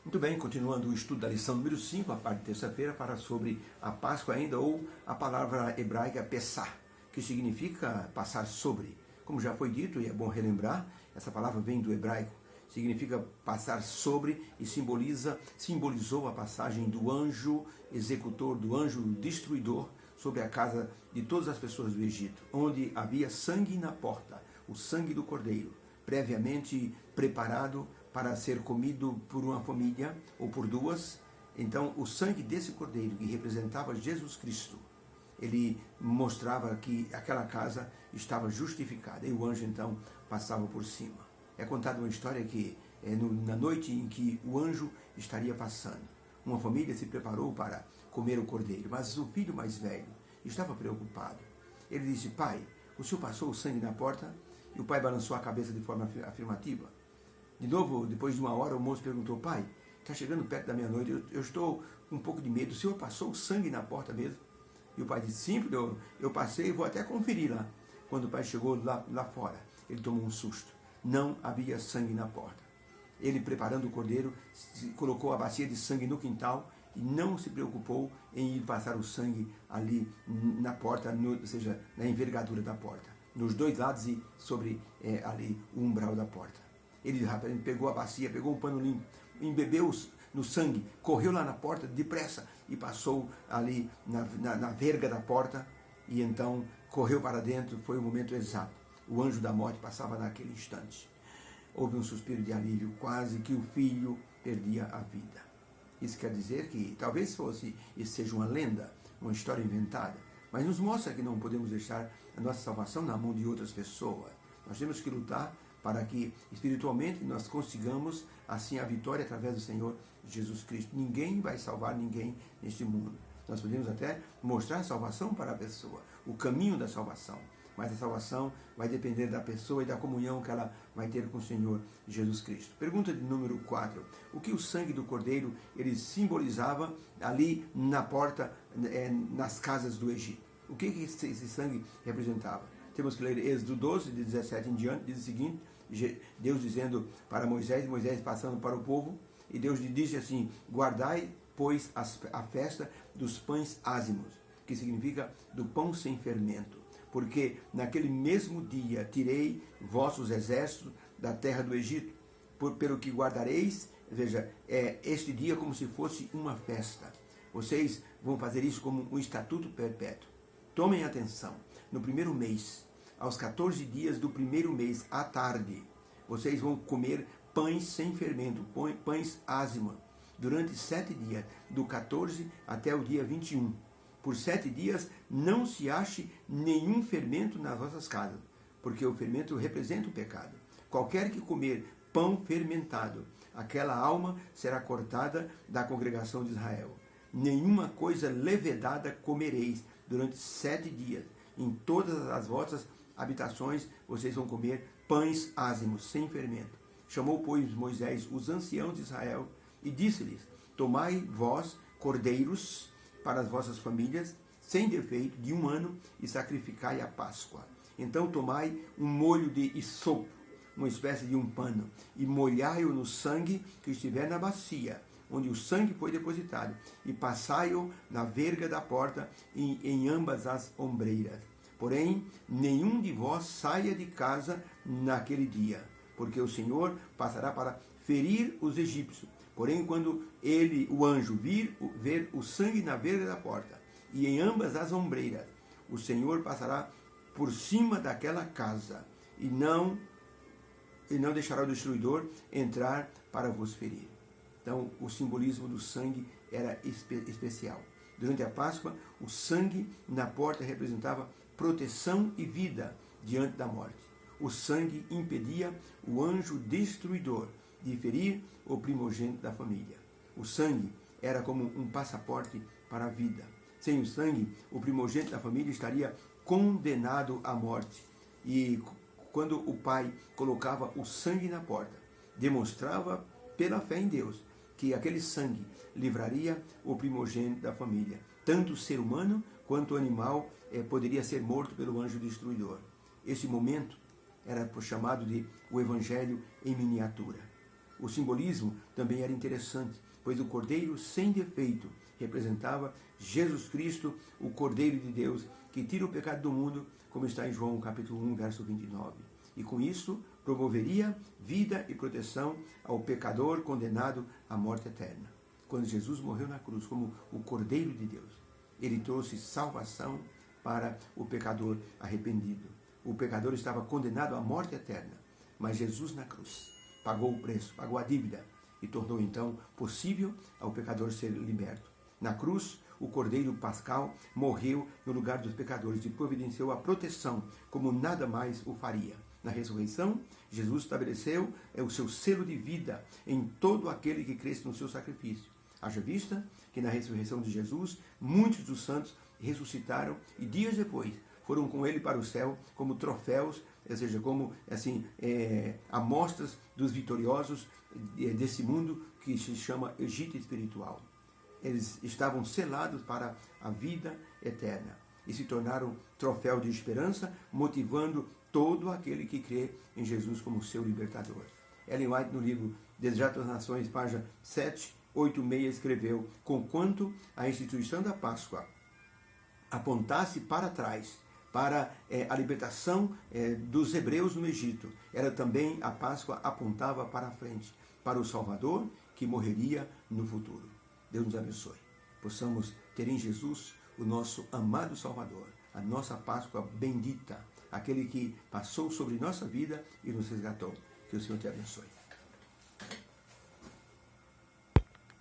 Muito bem, continuando o estudo da lição número 5, a parte de terça-feira, fala sobre a Páscoa ainda, ou a palavra hebraica Pessah, que significa passar sobre. Como já foi dito, e é bom relembrar, essa palavra vem do hebraico, significa passar sobre e simbolizou a passagem do anjo executor, do anjo destruidor, sobre a casa de todas as pessoas do Egito, onde havia sangue na porta, o sangue do cordeiro, previamente preparado para ser comido por uma família ou por duas. Então, o sangue desse cordeiro, que representava Jesus Cristo, ele mostrava que aquela casa estava justificada, e o anjo então passava por cima. É contada uma história que na noite em que o anjo estaria passando, uma família se preparou para comer o cordeiro, mas o filho mais velho estava preocupado. Ele disse: pai, o senhor passou o sangue na porta? E o pai balançou a cabeça de forma afirmativa. De novo, depois de uma hora, o moço perguntou: pai, está chegando perto da meia-noite, eu estou com um pouco de medo, o senhor passou o sangue na porta mesmo? E o pai disse: sim, filho, eu passei e vou até conferir lá. Quando o pai chegou lá fora, ele tomou um susto. Não havia sangue na porta. Ele, preparando o cordeiro, colocou a bacia de sangue no quintal e não se preocupou em ir passar o sangue ali na porta, ou seja, na envergadura da porta, nos dois lados e sobre ali o umbral da porta. Ele rapidamente pegou a bacia, pegou um pano limpo, embebeu no sangue, correu lá na porta depressa e passou ali na verga da porta, e então correu para dentro. Foi o momento exato. O anjo da morte passava naquele instante. Houve um suspiro de alívio, quase que o filho perdia a vida. Isso quer dizer que talvez isso seja uma lenda, uma história inventada, mas nos mostra que não podemos deixar a nossa salvação na mão de outras pessoas. Nós temos que lutar para que espiritualmente nós consigamos assim a vitória através do Senhor Jesus Cristo. Ninguém vai salvar ninguém neste mundo. Nós podemos até mostrar a salvação para a pessoa, o caminho da salvação, mas a salvação vai depender da pessoa e da comunhão que ela vai ter com o Senhor Jesus Cristo. Pergunta de número 4. O que o sangue do cordeiro ele simbolizava ali na porta, nas casas do Egito? O que esse sangue representava? Temos que ler Êxodo 12, de 17 em diante, diz o seguinte: Deus dizendo para Moisés, Moisés passando para o povo, e Deus lhe disse assim: guardai, pois, a festa dos pães ázimos, que significa do pão sem fermento, porque naquele mesmo dia tirei vossos exércitos da terra do Egito, pelo que guardareis, veja, este dia como se fosse uma festa. Vocês vão fazer isso como um estatuto perpétuo. Tomem atenção, no primeiro mês, aos 14 dias do primeiro mês, à tarde, vocês vão comer pães sem fermento, pães ázimos, durante 7 dias, do 14 até o dia 21. Por 7 dias não se ache nenhum fermento nas vossas casas, porque o fermento representa o pecado. Qualquer que comer pão fermentado, aquela alma será cortada da congregação de Israel. Nenhuma coisa levedada comereis durante 7 dias. Em todas as vossas habitações vocês vão comer pães ázimos, sem fermento. Chamou, pois, Moisés os anciãos de Israel e disse-lhes: tomai vós cordeiros para as vossas famílias, sem defeito, de 1 ano, e sacrificai a Páscoa. Então tomai um molho de isopo, uma espécie de um pano, e molhai-o no sangue que estiver na bacia, onde o sangue foi depositado, e passai-o na verga da porta e em ambas as ombreiras. Porém, nenhum de vós saia de casa naquele dia, porque o Senhor passará para ferir os egípcios. Porém, quando o anjo ver o sangue na verga da porta e em ambas as ombreiras, o Senhor passará por cima daquela casa e não deixará o destruidor entrar para vos ferir. Então, o simbolismo do sangue era especial. Durante a Páscoa, o sangue na porta representava proteção e vida diante da morte. O sangue impedia o anjo destruidor de ferir o primogênito da família. O sangue era como um passaporte para a vida. Sem o sangue, o primogênito da família estaria condenado à morte. E quando o pai colocava o sangue na porta, demonstrava pela fé em Deus que aquele sangue livraria o primogênito da família. Tanto o ser humano quanto o animal poderia ser morto pelo anjo destruidor. Esse momento era chamado de o Evangelho em miniatura. O simbolismo também era interessante, pois o cordeiro sem defeito representava Jesus Cristo, o Cordeiro de Deus, que tira o pecado do mundo, como está em João capítulo 1, verso 29. E com isso, promoveria vida e proteção ao pecador condenado à morte eterna. Quando Jesus morreu na cruz como o Cordeiro de Deus, ele trouxe salvação para o pecador arrependido. O pecador estava condenado à morte eterna, mas Jesus na cruz pagou o preço, pagou a dívida e tornou então possível ao pecador ser liberto. Na cruz, o Cordeiro Pascal morreu no lugar dos pecadores e providenciou a proteção como nada mais o faria. Na ressurreição, Jesus estabeleceu o seu selo de vida em todo aquele que cresce no seu sacrifício. Haja vista que na ressurreição de Jesus, muitos dos santos ressuscitaram e dias depois foram com ele para o céu como troféus, ou seja, como amostras dos vitoriosos desse mundo que se chama Egito espiritual. Eles estavam selados para a vida eterna e se tornaram troféu de esperança, motivando todo aquele que crê em Jesus como seu libertador. Ellen White, no livro Desejar das Nações, página 786, escreveu: conquanto a instituição da Páscoa apontasse para trás, para a libertação dos hebreus no Egito, ela também, a Páscoa, apontava para a frente, para o Salvador que morreria no futuro. Deus nos abençoe. Possamos ter em Jesus o nosso amado Salvador, a nossa Páscoa bendita, aquele que passou sobre nossa vida e nos resgatou. Que o Senhor te abençoe.